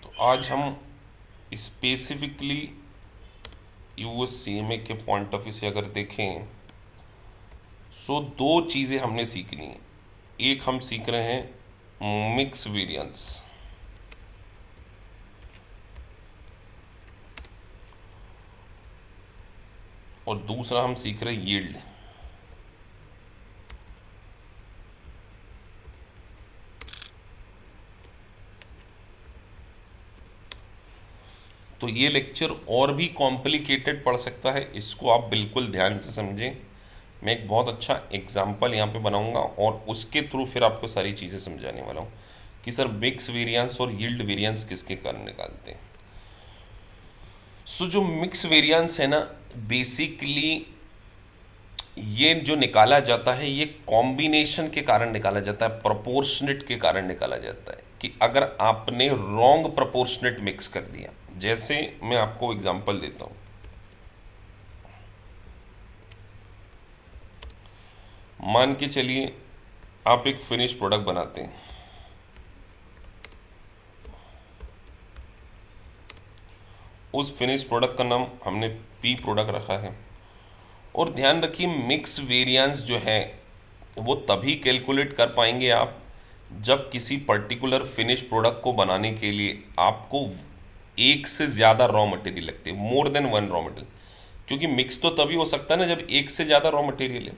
तो आज हम स्पेसिफिकली यूएससीएमए के पॉइंट ऑफ व्यू से अगर देखें, सो दो चीज़ें हमने सीखनी है। एक हम सीख रहे हैं मिक्स वेरिएंस, और दूसरा हम सीख रहे हैं यील्ड। तो ये लेक्चर और भी कॉम्प्लिकेटेड पड़ सकता है, इसको आप बिल्कुल ध्यान से समझें। मैं एक बहुत अच्छा एग्जाम्पल यहाँ पे बनाऊंगा और उसके थ्रू फिर आपको सारी चीज़ें समझाने वाला हूँ कि सर मिक्स वेरिएंस और यील्ड वेरिएंस किसके कारण निकालते हैं। सो जो मिक्स वेरिएंस है ना, बेसिकली ये जो निकाला जाता है ये कॉम्बिनेशन के कारण निकाला जाता है, प्रोपोर्शनेट के कारण निकाला जाता है। कि अगर आपने रॉन्ग प्रोपोर्शनेट मिक्स कर दिया, जैसे मैं आपको एग्जांपल देता हूं, मान के चलिए आप एक फिनिश प्रोडक्ट बनाते हैं, उस फिनिश प्रोडक्ट का नाम हमने पी प्रोडक्ट रखा है। और ध्यान रखिए मिक्स वेरिएंस जो है वो तभी कैलकुलेट कर पाएंगे आप जब किसी पर्टिकुलर फिनिश प्रोडक्ट को बनाने के लिए आपको एक से ज़्यादा रॉ मटेरियल लगते हैं, more than one raw material. क्योंकि मिक्स तो तभी हो सकता है ना जब एक से ज़्यादा रॉ मटेरियल है।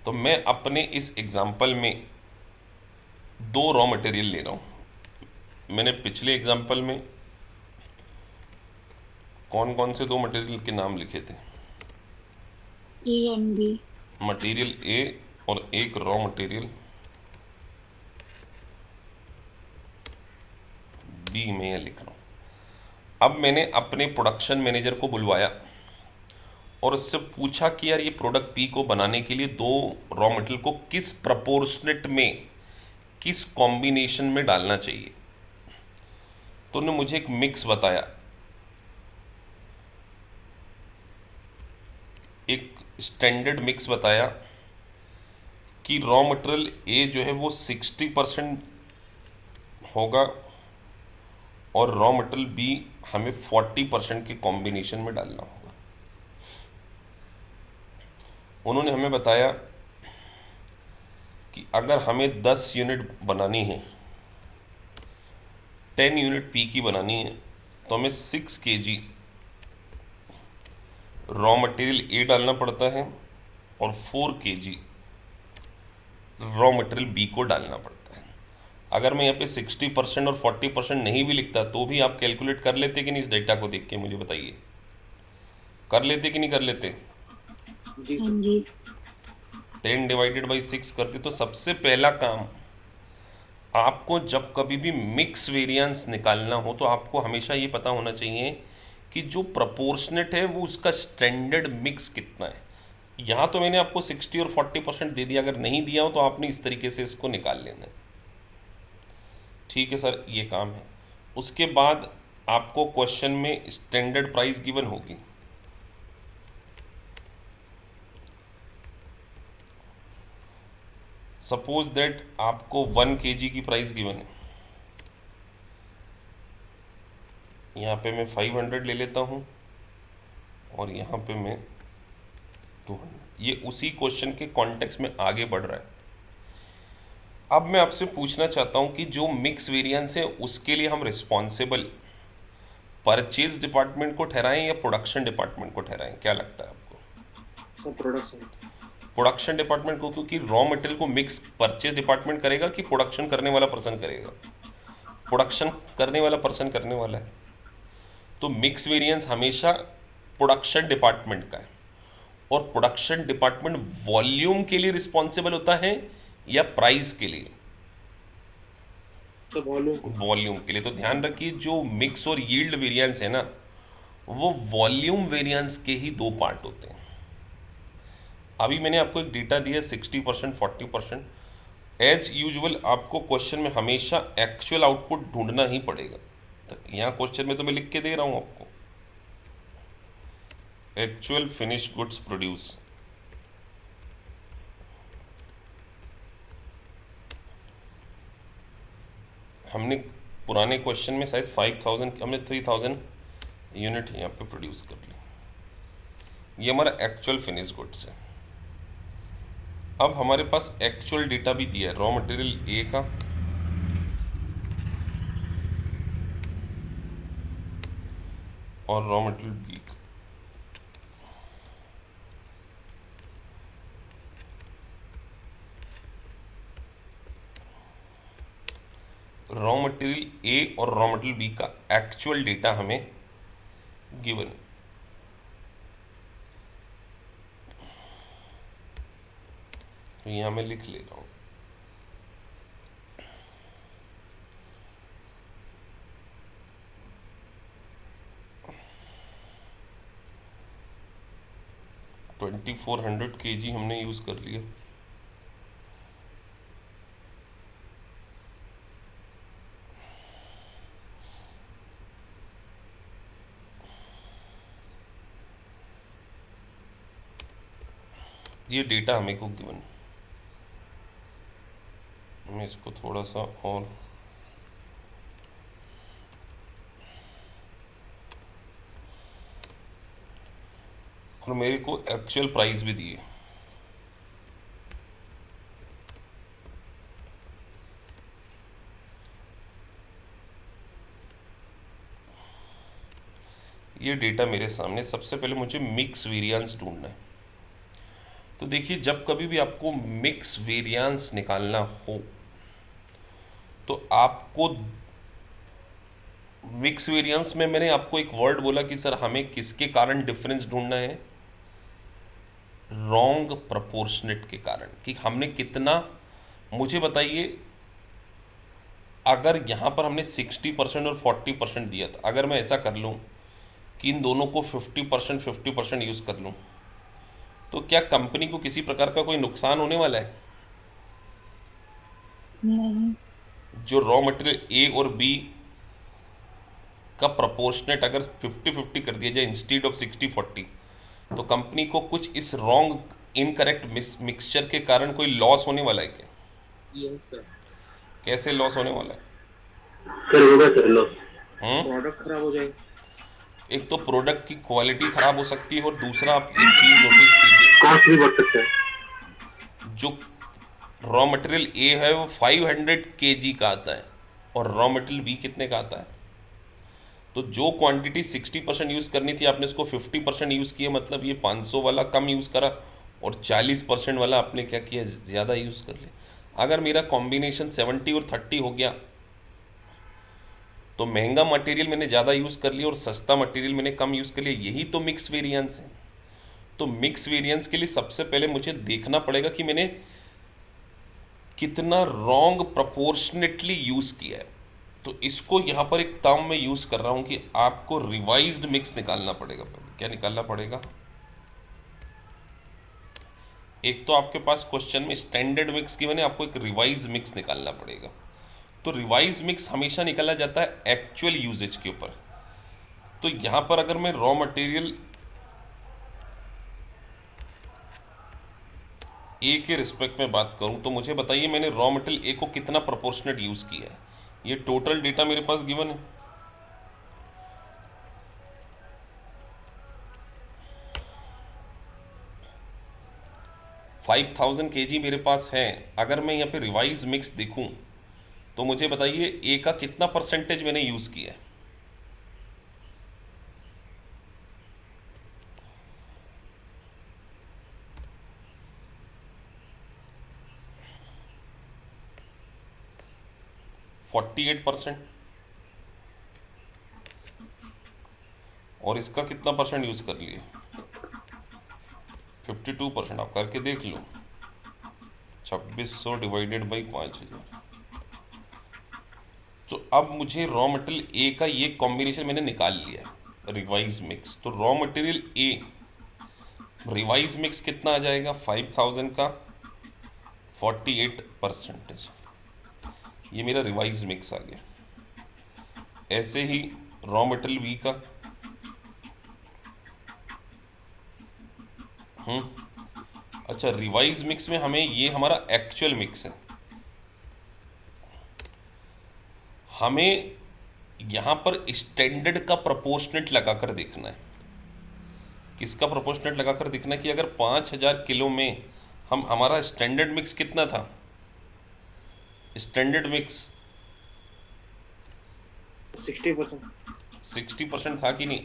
तो मैं अपने इस एग्जांपल में दो रॉ मटेरियल ले रहा हूँ। मैंने पिछले एग्जांपल में कौन कौन से दो मटेरियल के नाम लिखे थे? A and B. Material A और एक रॉ मटेरियल बी में यह लिख रहा हूँ। अब मैंने अपने प्रोडक्शन मैनेजर को बुलवाया और उससे पूछा कि यार ये प्रोडक्ट पी को बनाने के लिए दो रॉ मटेरियल को किस प्रपोर्शनेट में, किस कॉम्बिनेशन में डालना चाहिए। तो उन्होंने मुझे एक मिक्स बताया, एक स्टैंडर्ड मिक्स बताया कि रॉ मटेरियल ए जो है वो 60% होगा और रॉ मटेरियल बी हमें 40% के कॉम्बिनेशन में डालना होगा। उन्होंने हमें बताया कि अगर हमें 10 यूनिट बनानी है, 10 यूनिट पी की बनानी है, तो हमें 6 kg रॉ मटेरियल ए डालना पड़ता है और 4 kg रॉ मटेरियल बी को डालना पड़ता है। अगर मैं यहाँ पे 60% और 40% नहीं भी लिखता तो भी आप कैलकुलेट कर लेते कि नहीं? इस डेटा को देख के मुझे बताइए, कर लेते कि नहीं कर लेते? जी हाँ सर। जी। 10/6 करते। तो सबसे पहला काम आपको जब कभी भी मिक्स वेरिएंस निकालना हो तो आपको हमेशा ये पता होना चाहिए कि जो प्रपोर्शनेट है वो उसका स्टैंडर्ड मिक्स कितना है। यहाँ तो मैंने आपको 60 और 40% दे दिया, अगर नहीं दिया हो तो आपने इस तरीके से इसको निकाल लेना है। ठीक है सर, ये काम है। उसके बाद आपको क्वेश्चन में स्टैंडर्ड प्राइस गिवन होगी। सपोज दैट आपको 1 kg की प्राइस गिवन है। यहाँ पे मैं 500 ले लेता हूँ और यहाँ पे मैं 200। ये उसी क्वेश्चन के कॉन्टेक्स्ट में आगे बढ़ रहा है। अब मैं आपसे पूछना चाहता हूँ कि जो मिक्स वेरिएंस है उसके लिए हम रिस्पॉन्सिबल परचेज डिपार्टमेंट को ठहराएं या प्रोडक्शन डिपार्टमेंट को ठहराएं? क्या लगता है आपको? Sir production. प्रोडक्शन डिपार्टमेंट को, क्योंकि रॉ मटेरियल को मिक्स परचेज डिपार्टमेंट करेगा कि प्रोडक्शन करने वाला पर्सन करेगा? प्रोडक्शन करने वाला पर्सन करने वाला है। तो मिक्स वेरिएंस हमेशा प्रोडक्शन डिपार्टमेंट का है। और प्रोडक्शन डिपार्टमेंट वॉल्यूम के लिए रिस्पॉन्सिबल होता है या प्राइस के लिए? सर वॉल्यूम के लिए। वॉल्यूम के लिए। तो ध्यान रखिए जो मिक्स और यील्ड वेरिएंस है ना, वो वॉल्यूम वेरिएंस के ही दो पार्ट होते हैं। अभी मैंने आपको एक डेटा दिया 60% 40%। एज यूजुअल आपको क्वेश्चन में हमेशा एक्चुअल आउटपुट ढूंढना ही पड़ेगा। तो यहाँ क्वेश्चन में तो मैं लिख के दे रहा हूँ आपको, एक्चुअल फिनिश गुड्स प्रोड्यूस। हमने पुराने क्वेश्चन में शायद 5000 हमने 3000 यूनिट यहाँ पे प्रोड्यूस कर ली। ये हमारा एक्चुअल फिनिश गुड्स है। अब हमारे पास एक्चुअल डेटा भी दिया है रॉ मटेरियल ए का, और रॉ मटेरियल बी का। रॉ मटेरियल ए और रॉ मटेरियल बी का एक्चुअल डेटा हमें गिवन है। तो यहाँ मैं लिख ले रहा हूँ, $2400 kg हमने यूज कर लिया। ये डेटा हमें को गिवन। मैं इसको थोड़ा सा और मेरे को एक्चुअल प्राइस भी दिए। ये डेटा मेरे सामने। सबसे पहले मुझे मिक्स वेरिएंस ढूंढना है। तो देखिए, जब कभी भी आपको मिक्स वेरिएंस निकालना हो तो आपको मिक्स वेरिएंस में मैंने आपको एक वर्ड बोला कि सर हमें किसके कारण डिफरेंस ढूंढना है, रॉन्ग प्रपोर्शनेट के कारण, कि हमने कितना, मुझे बताइए, अगर यहाँ पर हमने 60% और 40% दिया था, अगर मैं ऐसा कर लूँ कि इन दोनों को 50% यूज़ कर लूँ, तो क्या कंपनी को किसी प्रकार का कोई नुकसान होने वाला है? नहीं। जो रॉ मटेरियल ए और बी का प्रपोर्शनेट अगर 50-50 कर दिया जाए इंस्टीड ऑफ 60-40, तो कंपनी को कुछ इस रॉन्ग इनकरेक्ट मिक्सचर के कारण कोई लॉस होने वाला है क्या? Yes sir. कैसे लॉस होने वाला है? सर होगा सर लॉस। प्रोडक्ट खराब हो जाएगा। एक तो प्रोडक्ट की क्वालिटी खराब हो सकती है, और दूसरा आप एक चीज नोटिस कीजिए, कॉस्ट भी बढ़ सकता है। जो रॉ मटेरियल ए है वो 500 kg का आता है और रॉ मटेरियल बी कितने का आता है। तो जो क्वांटिटी 60% यूज़ करनी थी आपने उसको 50% यूज़ किया, मतलब ये 500 वाला कम यूज़ करा, और 40% वाला आपने क्या किया, ज़्यादा यूज़ कर लिया। अगर मेरा कॉम्बिनेशन 70 और 30 हो गया तो महंगा मटेरियल मैंने ज़्यादा यूज़ कर लिया और सस्ता मटेरियल मैंने कम यूज़ कर लिया। यही तो मिक्स वेरिएंस है। तो मिक्स वेरिएंस के लिए सबसे पहले मुझे देखना पड़ेगा कि मैंने कितना रॉन्ग प्रपोर्शनेटली यूज़ किया है। तो इसको यहाँ पर एक टर्म में यूज़ कर रहा हूँ कि आपको रिवाइज्ड मिक्स निकालना पड़ेगा। पहले क्या निकालना पड़ेगा? एक तो आपके पास क्वेश्चन में स्टैंडर्ड मिक्स की, मैंने आपको एक रिवाइज मिक्स निकालना पड़ेगा। तो रिवाइज मिक्स हमेशा निकाला जाता है एक्चुअल यूजेज के ऊपर। तो यहाँ पर अगर मैं रॉ मटेरियल ए के रिस्पेक्ट में बात करूँ तो मुझे बताइए मैंने रॉ मटेरियल ए को कितना प्रोपोर्शनेट यूज़ किया है। ये टोटल डेटा मेरे पास गिवन है। $5000 kg मेरे पास है। अगर मैं यहाँ पे रिवाइज मिक्स देखूं तो मुझे बताइए ए का कितना परसेंटेज मैंने यूज़ किया है। %48। और इसका कितना परसेंट यूज़ कर लिए? 52%। आप करके देख लो। 2600 डिवाइडेड बाई 5000। तो अब मुझे रॉ मटेरियल ए का ये कॉम्बिनेशन मैंने निकाल लिया है, रिवाइज मिक्स। तो raw material A revise mix कितना आ जाएगा? 5000 का 48%। ये मेरा रिवाइज मिक्स आ गया। ऐसे ही रॉ मटेरियल बी का अच्छा, रिवाइज मिक्स में हमें, ये हमारा एक्चुअल मिक्स है, हमें यहाँ पर स्टैंडर्ड का प्रोपोर्शनेट लगाकर देखना है। किसका प्रोपोर्शनेट लगाकर देखना है कि अगर 5000 किलो में हम हमारा स्टैंडर्ड मिक्स कितना था, स्टैंडर्ड मिक्स 60%। 60% था कि नहीं।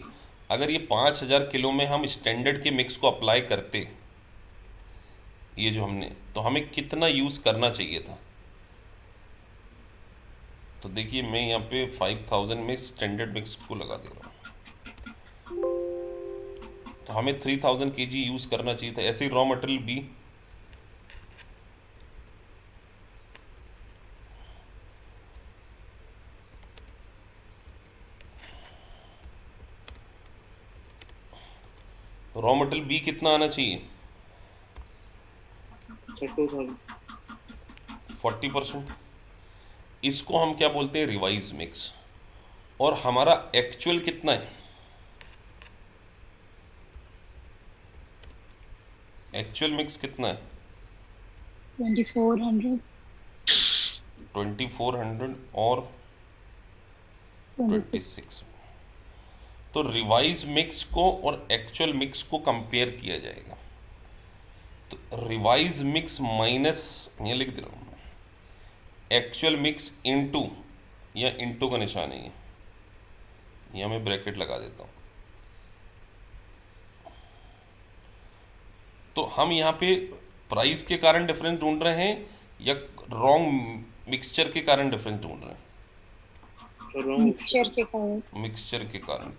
अगर ये 5000 किलो में हम स्टैंडर्ड के मिक्स को अप्लाई करते, ये जो हमने, तो हमें कितना यूज़ करना चाहिए था। तो देखिए मैं यहाँ पे 5000 में स्टैंडर्ड मिक्स को लगा दे रहा हूँ, तो हमें 3000 kg यूज़ करना चाहिए था। ऐसे ही raw material B, raw material B कितना आना चाहिए, 40%। इसको हम क्या बोलते हैं, रिवाइज मिक्स। और हमारा एक्चुअल कितना है, एक्चुअल मिक्स कितना है, 2400 2400 और 26। 26। तो रिवाइज मिक्स को और एक्चुअल मिक्स को कंपेयर किया जाएगा। तो रिवाइज मिक्स माइनस, ये लिख दे रहा हूँ मैं, एक्चुअल मिक्स इनटू, या इनटू का निशान है ये, यहाँ मैं ब्रैकेट लगा देता हूँ। तो हम यहाँ पे प्राइस के कारण डिफरेंस ढूंढ रहे हैं या रॉन्ग मिक्सचर के कारण डिफरेंस ढूंढ रहे हैं, मिक्सचर के कारण। मिक्सचर के कारण।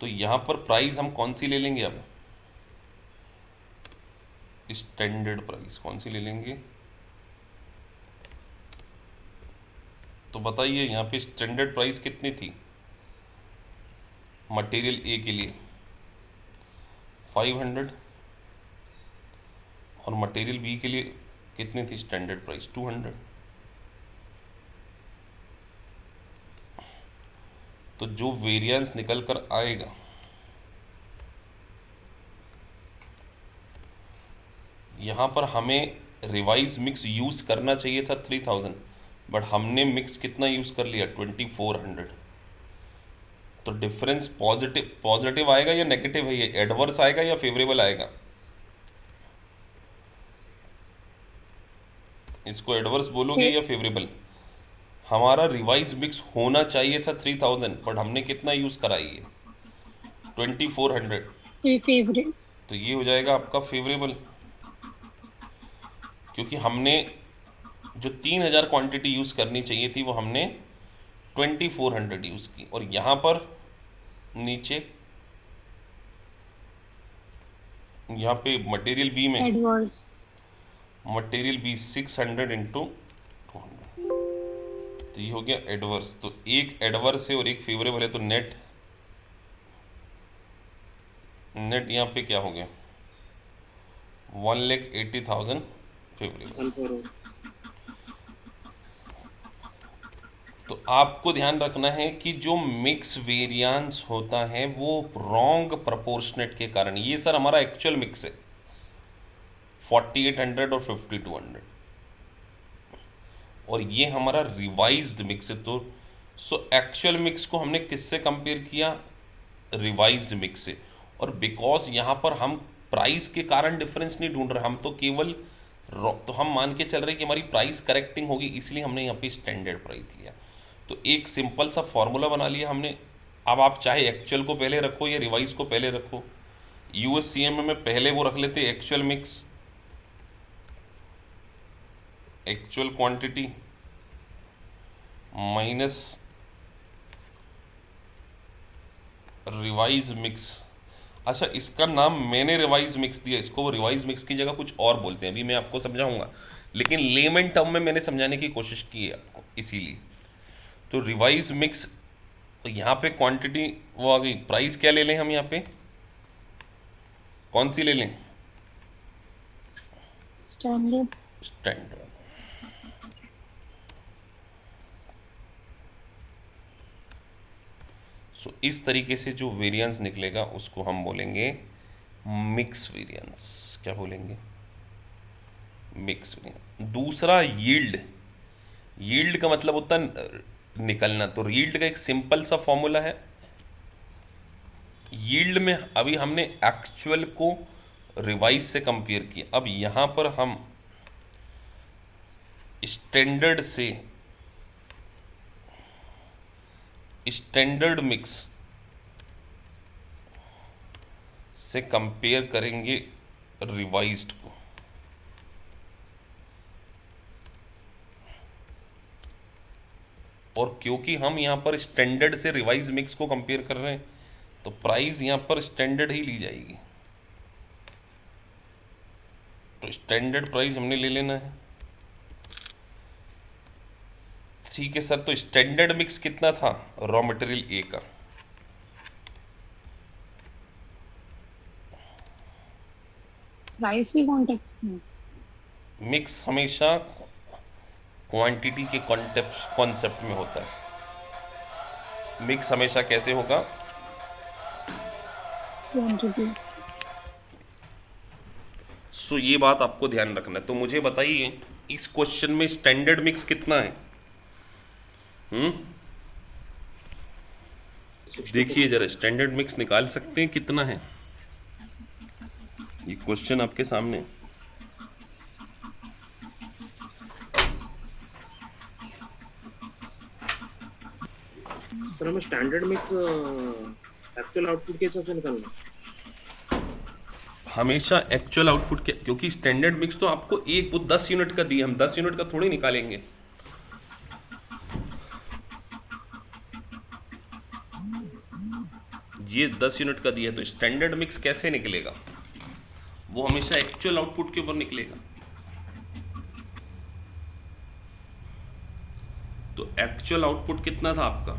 तो यहाँ पर प्राइस हम कौन सी ले लेंगे, अब स्टैंडर्ड प्राइस कौन सी ले लेंगे। तो बताइए यहाँ पे स्टैंडर्ड प्राइस कितनी थी मटेरियल ए के लिए, 500, और मटेरियल बी के लिए कितनी थी स्टैंडर्ड प्राइस, 200। तो जो वेरिएंस निकल कर आएगा, यहाँ पर हमें रिवाइज मिक्स यूज़ करना चाहिए था 3000, बट हमने मिक्स कितना यूज़ कर लिया, 2400। तो डिफरेंस पॉजिटिव पॉजिटिव आएगा या नेगेटिव है, ये एडवर्स आएगा या फेवरेबल आएगा, इसको एडवर्स बोलोगे या फेवरेबल। हमारा रिवाइज मिक्स होना चाहिए था 3000, बट हमने कितना यूज़ करा है, 2400। तो ये फेवरेट। तो ये हो जाएगा आपका फेवरेबल, क्योंकि हमने जो 3000 क्वांटिटी यूज़ करनी चाहिए थी वो हमने 2400 यूज़ की। और यहाँ पर नीचे, यहाँ पे मटेरियल बी में, एडवर्स। मटेरियल बी 600 इंटू 200, तो ये हो गया एडवर्स। तो एक एडवर्स है और एक फेवरेबल है, तो नेट यहाँ पे क्या हो गया, 1,80,000 फेवरेबल। तो आपको ध्यान रखना है कि जो मिक्स वेरिएंस होता है वो रॉन्ग प्रोपोर्शनेट के कारण, ये सर हमारा एक्चुअल मिक्स है 4800 और 5200, और ये हमारा रिवाइज्ड मिक्स है। तो एक्चुअल मिक्स को हमने किससे कंपेयर किया, रिवाइज्ड मिक्स से। और बिकॉज यहाँ पर हम प्राइस के कारण डिफरेंस नहीं ढूंढ रहे, हम तो केवल तो हम मान के चल रहे हैं कि हमारी प्राइस करेक्टिंग होगी, इसलिए हमने यहाँ पे स्टैंडर्ड प्राइस लिया। तो एक सिंपल सा फॉर्मूला बना लिया हमने। अब आप चाहे एक्चुअल को पहले रखो या रिवाइज को पहले रखो। यूएससीएम में पहले वो रख लेते actual mix, actual quantity minus revise mix. अच्छा, इसका नाम मैंने रिवाइज मिक्स दिया, इसको वो रिवाइज मिक्स की जगह कुछ और बोलते हैं, अभी मैं आपको समझाऊंगा, लेकिन लेमन टर्म में मैंने समझाने की कोशिश की है आपको, इसीलिए। तो रिवाइज मिक्स, तो यहाँ पे क्वांटिटी वो आ गई, प्राइस क्या ले लें हम यहाँ पे, कौन सी ले लें, स्टैंडर्ड। स्टैंडर्ड। सो इस तरीके से जो वेरिएंस निकलेगा उसको हम बोलेंगे मिक्स वेरिएंस। क्या बोलेंगे, मिक्स वेरिएंस। दूसरा यील्ड, यील्ड का मतलब होता है निकलना। तो यील्ड का एक सिंपल सा फॉर्मूला है। यील्ड में अभी हमने एक्चुअल को रिवाइज से कंपेयर किया, अब यहाँ पर हम स्टैंडर्ड से स्टैंडर्ड मिक्स से कंपेयर करेंगे रिवाइज्ड को। और क्योंकि हम यहाँ पर स्टैंडर्ड से रिवाइज मिक्स को कंपेयर कर रहे हैं तो प्राइस यहाँ पर स्टैंडर्ड ही ली जाएगी। तो स्टैंडर्ड प्राइस हमने ले लेना है। ठीक है सर, तो स्टैंडर्ड मिक्स कितना था रॉ मटेरियल ए का? प्राइस के कॉन्टेक्स्ट में मिक्स हमेशा क्वांटिटी के कॉन्सेप्ट में होता है। मिक्स हमेशा कैसे होगा? क्वांटिटी। सो ये बात आपको ध्यान रखना है। तो मुझे बताइए इस क्वेश्चन में स्टैंडर्ड मिक्स कितना है? देखिए जरा, स्टैंडर्ड मिक्स निकाल सकते हैं कितना है? ये क्वेश्चन आपके सामने है। सर हमें स्टैंडर्ड मिक्स एक्चुअल आउटपुट के हिसाब से निकालना है। हमेशा एक्चुअल आउटपुट के, क्योंकि स्टैंडर्ड मिक्स तो आपको एक वो 10 यूनिट का दिया, हम 10 यूनिट का थोड़ी निकालेंगे। ये 10 यूनिट का दिया, तो स्टैंडर्ड मिक्स कैसे निकलेगा? वो हमेशा एक्चुअल आउटपुट के ऊपर निकलेगा। तो एक्चुअल आउटपुट कितना था आपका?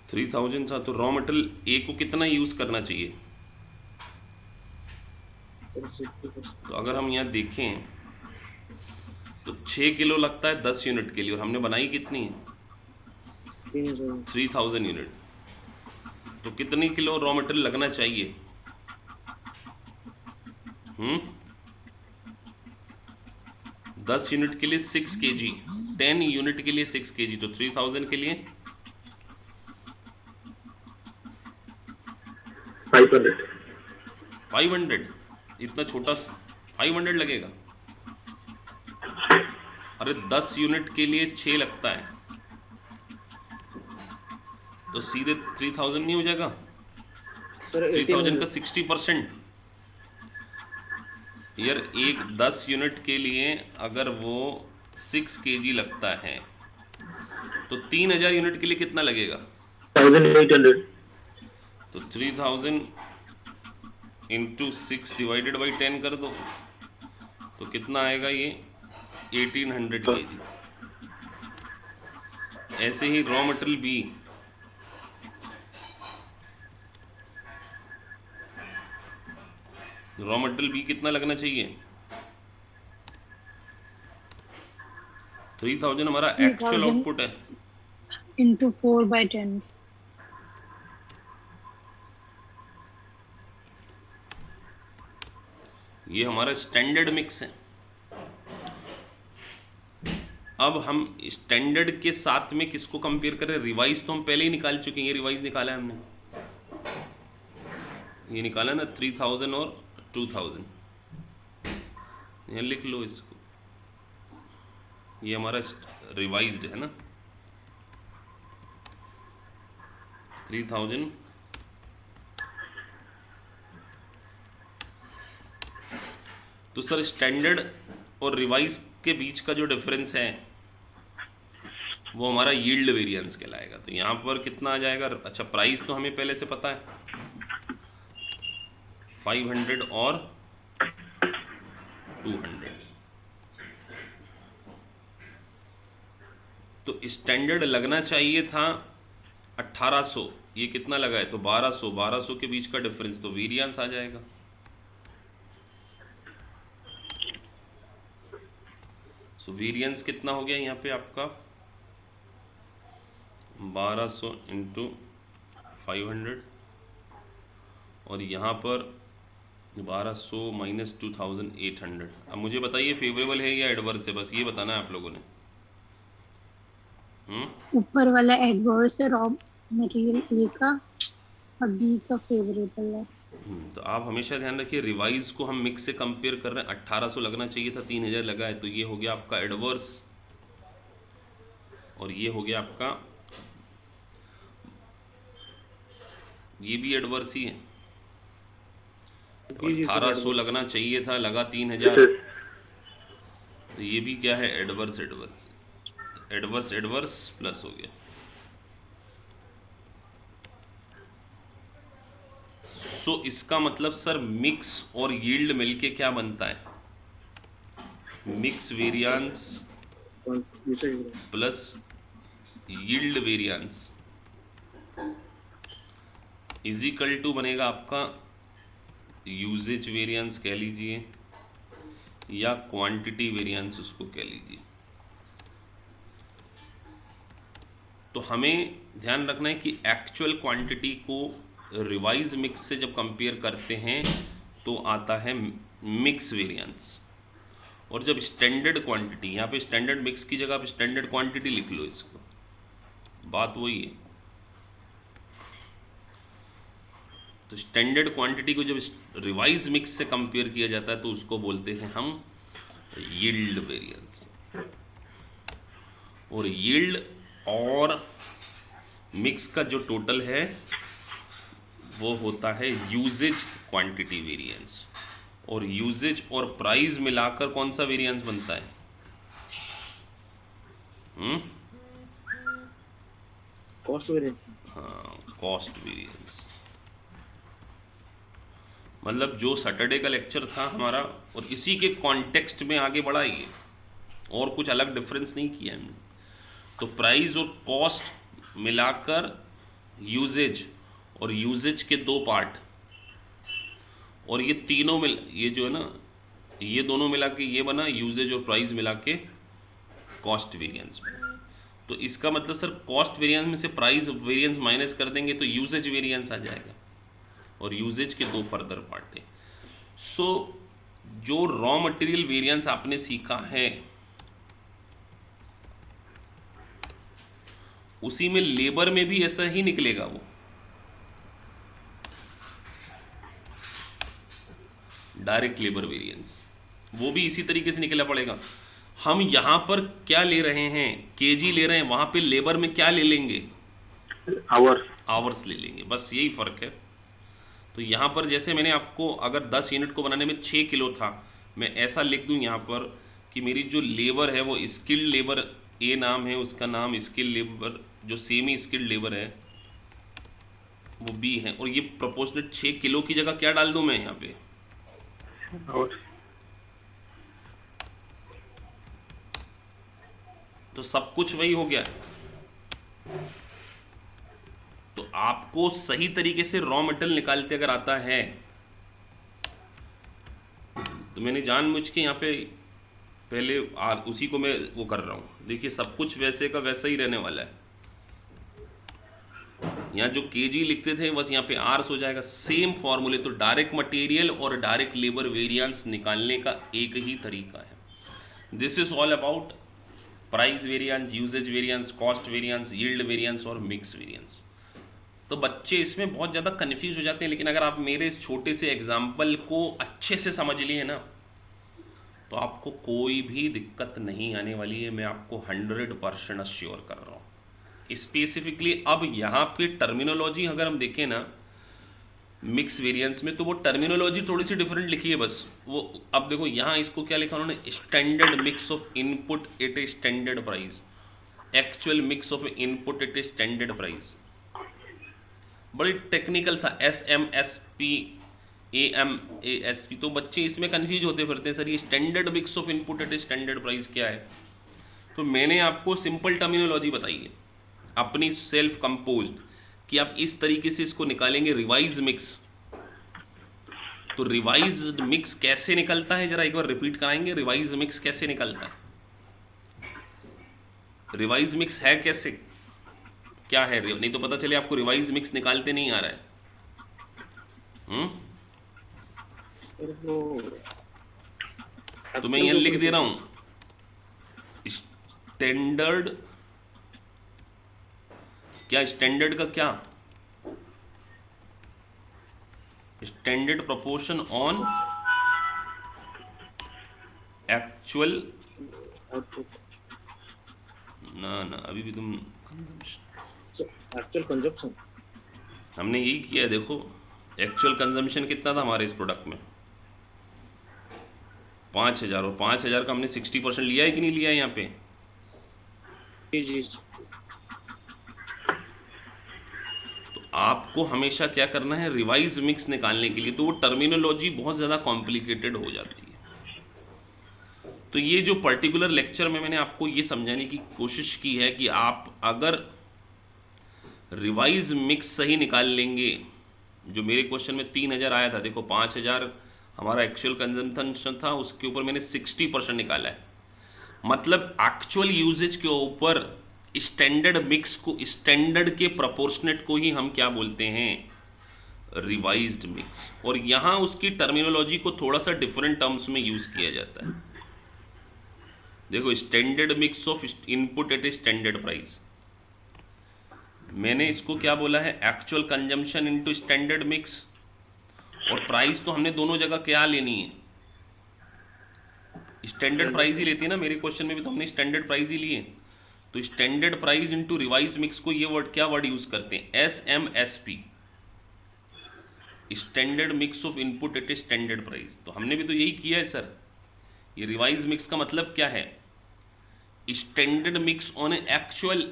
3000 था। तो रॉ मटेरियल ए को कितना यूज करना चाहिए? तो अगर हम यहाँ देखें तो 6 किलो लगता है 10 यूनिट के लिए, और हमने बनाई कितनी है? 3000 यूनिट। तो कितनी किलो रॉ मटेरियल लगना चाहिए? 10 यूनिट के लिए 6 kg, 10 यूनिट के लिए 6 kg, तो 3000 के लिए 500। इतना छोटा 500 लगेगा? अरे 10 यूनिट के लिए 6 लगता है, तो सीधे 3000 नहीं हो जाएगा? सर 3000 का 60%। यार एक 10 यूनिट के लिए अगर वो 6 kg लगता है तो 3000 यूनिट के लिए कितना लगेगा? 1800। तो 3000 इंटू 6 डिवाइडेड बाई 10 कर दो, तो कितना आएगा ये? 1800 kg। ऐसे ही raw material B, raw material B कितना लगना चाहिए? 3000 हमारा एक्चुअल 3000 आउटपुट है। into 4/10। ये हमारा स्टैंडर्ड मिक्स है। अब हम स्टैंडर्ड के साथ में किसको कंपेयर करें? रिवाइज तो हम पहले ही निकाल चुके हैं। ये रिवाइज निकाला है हमने, ये निकाला ना 3000 और 2000। यहाँ लिख लो इसको, ये हमारा रिवाइज्ड है ना 3000। तो सर स्टैंडर्ड और रिवाइज के बीच का जो डिफरेंस है वो हमारा यील्ड वेरिएंस कहलाएगा। तो यहाँ पर कितना आ जाएगा? अच्छा, प्राइस तो हमें पहले से पता है 500 और 200। तो स्टैंडर्ड लगना चाहिए था 1800, ये कितना लगा है? तो 1200 के बीच का डिफरेंस, तो वेरिएंस आ जाएगा। सो वेरिएंस कितना हो गया यहाँ पे आपका? 1200 इंटू 500, और यहाँ पर 1200 माइनस 2800। अब मुझे बताइए फेवरेबल है या एडवर्स है, बस ये बताना है आप लोगों ने। ऊपर वाला एडवर्स है रॉ मटेरियल ए का और बी का फेवरेबल है। तो आप हमेशा ध्यान रखिए, रिवाइज को हम मिक्स से कंपेयर कर रहे हैं। 1800 लगना चाहिए था, 3000 लगा है, तो ये हो गया आपका एडवर्स और ये हो गया आपका, ये भी एडवर्स ही है। तो जी जी सर 1800 एडवर्स। लगना चाहिए था, लगा 3000, तो ये भी क्या है, adverse adverse adverse adverse plus हो गया। सो इसका मतलब सर मिक्स और यील्ड मिलके क्या बनता है, mix variance usage variance. Plus yield variance is equal to बनेगा आपका यूजेज वेरिएंस कह लीजिए या क्वांटिटी वेरिएंस उसको कह लीजिए। तो हमें ध्यान रखना है कि एक्चुअल क्वांटिटी को रिवाइज मिक्स से जब कंपेयर करते हैं तो आता है मिक्स वेरिएंस, और जब स्टैंडर्ड क्वांटिटी, यहाँ पे स्टैंडर्ड मिक्स की जगह आप स्टैंडर्ड क्वांटिटी लिख लो, इसको बात वही है। तो स्टैंडर्ड क्वांटिटी को जब रिवाइज मिक्स से कंपेयर किया जाता है तो उसको बोलते हैं हम यील्ड वेरिएंस। और यील्ड और मिक्स का जो टोटल है वो होता है यूजेज क्वांटिटी वेरिएंस, और यूजेज और प्राइस मिलाकर कौन सा वेरिएंस बनता है, कॉस्ट वेरिएंस। हाँ, कॉस्ट वेरिएंस। मतलब जो सैटरडे का लेक्चर था हमारा और इसी के कॉन्टेक्स्ट में आगे बढ़ा ये, और कुछ अलग डिफरेंस नहीं किया हमने। तो प्राइस और कॉस्ट मिलाकर यूजेज, और यूजेज के दो पार्ट, और ये तीनों मिल, ये जो है ना, ये दोनों मिला के ये बना यूजेज और प्राइस मिला के कॉस्ट वेरिएंस बना। तो इसका मतलब सर कॉस्ट वेरिएंस में से प्राइस वेरिएंस माइनस कर देंगे तो यूजेज वेरिएंस आ जाएगा, और यूजेज के दो फर्दर पार्ट है। सो जो रॉ मटेरियल वेरिएंस आपने सीखा है उसी में लेबर में भी ऐसा ही निकलेगा, वो डायरेक्ट लेबर वेरिएंस वो भी इसी तरीके से निकलना पड़ेगा। हम यहां पर क्या ले रहे हैं, केजी ले रहे हैं, वहां पे लेबर में क्या ले लेंगे, आवर्स ले लेंगे, बस यही फर्क है। तो यहाँ पर जैसे मैंने आपको अगर 10 यूनिट को बनाने में 6 किलो था, मैं ऐसा लिख दूँ यहाँ पर कि मेरी जो लेबर है वो स्किल्ड लेबर, ए नाम है उसका, नाम स्किल्ड लेबर, जो सेमी स्किल्ड लेबर है वो बी है, और ये प्रोपोर्शनेट 6 किलो की जगह क्या डाल दूँ मैं यहाँ पे, तो सब कुछ वही हो गया। तो आपको सही तरीके से रॉ मटेरियल निकालते अगर आता है, तो मैंने जानबूझ के यहाँ पे पहले उसी को मैं वो कर रहा हूँ। देखिए सब कुछ वैसे का वैसा ही रहने वाला है। यहाँ जो केजी लिखते थे बस यहाँ पे आर्स हो जाएगा, सेम फॉर्मूले। तो डायरेक्ट मटेरियल और डायरेक्ट लेबर वेरिएंस निकालने का एक ही तरीका है। This is all about price variance, usage variance, cost variance, yield variance और मिक्स वेरिएंस। तो बच्चे इसमें बहुत ज़्यादा कन्फ्यूज हो जाते हैं, लेकिन अगर आप मेरे इस छोटे से एग्जाम्पल को अच्छे से समझ लिए ना तो आपको कोई भी दिक्कत नहीं आने वाली है, मैं आपको 100% अश्योर कर रहा हूँ। स्पेसिफिकली अब यहाँ पे टर्मिनोलॉजी अगर हम देखें ना मिक्स वेरिएंस में, तो वो टर्मिनोलॉजी थोड़ी सी डिफरेंट लिखी है बस। वो अब देखो यहाँ इसको क्या लिखा उन्होंने, standard mix of input at a standard price, actual mix of input at a standard price. बड़ी टेक्निकल सा SMSP AMASP, तो बच्चे इसमें कंफ्यूज होते फिरते हैं, सर ये standard mix of input at standard price क्या है। तो मैंने आपको सिंपल टर्मिनोलॉजी बताई है अपनी सेल्फ कंपोज्ड, कि आप इस तरीके से इसको निकालेंगे रिवाइज मिक्स। तो रिवाइज्ड मिक्स कैसे निकलता है, जरा एक बार रिपीट कराएंगे, रिवाइज मिक्स कैसे निकलता है, रिवाइज मिक्स है कैसे, क्या है, नहीं तो पता चले आपको रिवाइज मिक्स निकालते नहीं आ रहा है। फिर वो तो मैं actual यहाँ के लिख ऊपर दे रहा हूं स्टैंडर्ड, क्या स्टैंडर्ड का क्या, standard proportion on actual, output, ना ना अभी भी तुम, एक्चुअल कंजप्शन। हमने यही किया है देखो, एक्चुअल कंजम्पशन कितना था हमारे इस प्रोडक्ट में 5,000, और 5,000 का हमने 60% लिया है कि नहीं लिया है यहाँ पे। जी जी। तो आपको हमेशा क्या करना है, रिवाइज मिक्स निकालने के लिए तो वो टर्मिनोलॉजी बहुत ज़्यादा कॉम्प्लिकेटेड हो जाती है। तो ये जो पर्टिकुलर लेक्चर में मैंने आपको ये समझाने की कोशिश की है कि आप अगर रिवाइज मिक्स सही निकाल लेंगे, जो मेरे क्वेश्चन में 3,000 आया था, देखो 5,000 हमारा एक्चुअल कंजम्पशन था, उसके ऊपर मैंने 60% निकाला है, मतलब एक्चुअल यूजेज के ऊपर स्टैंडर्ड मिक्स को, स्टैंडर्ड के प्रोपोर्शनेट को ही हम क्या बोलते हैं, रिवाइज्ड मिक्स। और यहाँ उसकी टर्मिनोलॉजी को थोड़ा सा डिफरेंट टर्म्स में यूज़ किया जाता है। देखो standard mix of input at a standard price, मैंने इसको क्या बोला है, actual consumption into standard mix. और प्राइस तो हमने दोनों जगह क्या लेनी है, स्टैंडर्ड प्राइस ही लेती है ना, मेरे क्वेश्चन में भी तो हमने स्टैंडर्ड प्राइस ही लिए। तो standard price into revise mix को ये वर्ड, क्या वर्ड यूज करते हैं, SMSP, standard mix of input at a standard price. तो हमने भी तो यही किया है सर। ये रिवाइज मिक्स का मतलब क्या है, standard mix on A actual.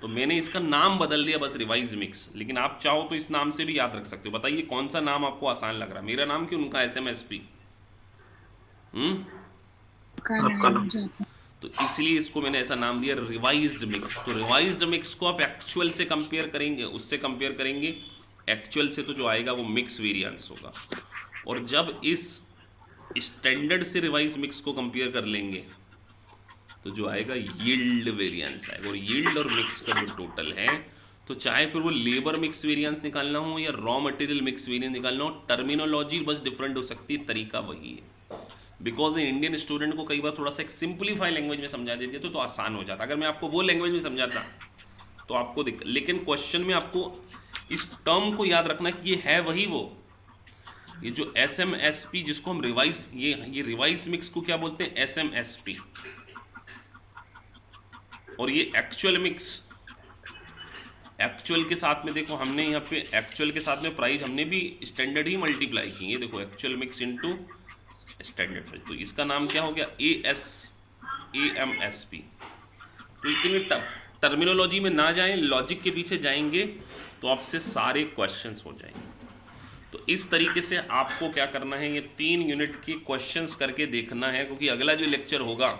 तो मैंने इसका नाम बदल दिया बस, रिवाइज मिक्स, लेकिन आप चाहो तो इस नाम से भी याद रख सकते हो। बताइए कौन सा नाम आपको आसान लग रहा है, मेरा नाम कि उनका SMSP? का नाम जाता तो इसलिए इसको मैंने ऐसा नाम दिया रिवाइज्ड मिक्स। तो रिवाइज्ड मिक्स को आप एक्चुअल से कंपेयर करेंगे, उससे कंपेयर करेंगे एक्चुअल से, तो जो आएगा वो मिक्स वेरिएंस होगा। और जब इस स्टैंडर्ड से रिवाइज मिक्स को कंपेयर कर लेंगे तो जो आएगा यील्ड वेरिएंस आएगा। और यील्ड और मिक्स का जो टोटल है, तो चाहे फिर वो लेबर मिक्स वेरिएंस निकालना हो या रॉ मटेरियल मिक्स वेरिएंस निकालना हो, टर्मिनोलॉजी बस डिफरेंट हो सकती है, तरीका वही है। बिकॉज इंडियन स्टूडेंट को कई बार थोड़ा सा एक सिंप्लीफाई लैंग्वेज में समझा देते तो आसान हो जाता। अगर मैं आपको वो लैंग्वेज में समझाता तो आपको लेकिन क्वेश्चन में आपको इस टर्म को याद रखना कि ये है वही वो, ये जो SMSP जिसको हम रिवाइज, ये रिवाइज मिक्स को क्या बोलते हैं, SMSP। और ये एक्चुअल मिक्स, एक्चुअल के साथ में देखो हमने यहाँ पे एक्चुअल के साथ में प्राइस हमने भी स्टैंडर्ड ही मल्टीप्लाई की है। देखो actual mix into standard price, तो इसका नाम क्या हो गया, AMSP। तो इतनी टर्मिनोलॉजी में ना जाएं, लॉजिक के पीछे जाएंगे तो आपसे सारे क्वेश्चंस हो जाएंगे। तो इस तरीके से आपको क्या करना है, ये 3 यूनिट के क्वेश्चंस करके देखना है, क्योंकि अगला जो लेक्चर होगा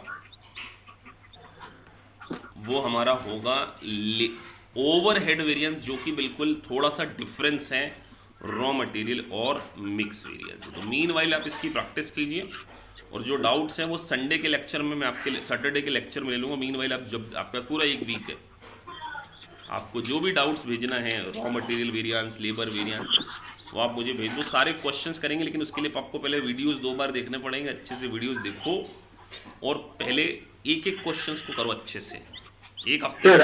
वो हमारा होगा ओवरहेड वेरिएंस, जो कि बिल्कुल थोड़ा सा डिफरेंस है रॉ मटेरियल और मिक्स वेरिएंस। तो मीन वाइल आप इसकी प्रैक्टिस कीजिए, और जो डाउट्स हैं वो संडे के लेक्चर में मैं आपके सैटरडे के लेक्चर में ले लूँगा। मीन वाइल आप जब आपका पूरा एक वीक है, आपको जो भी डाउट्स भेजना है, raw material variance, labour variance, वो आप मुझे भेज दो, सारे क्वेश्चंस करेंगे। लेकिन उसके लिए आपको पहले वीडियोस 2 बार देखने पड़ेंगे, अच्छे से वीडियोस देखो और पहले एक एक क्वेश्चंस को करो अच्छे से, एक हफ्ते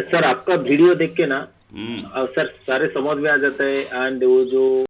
सर आपका वीडियो देख के ना सर सारे समझ में आ जाता है। एंड वो जो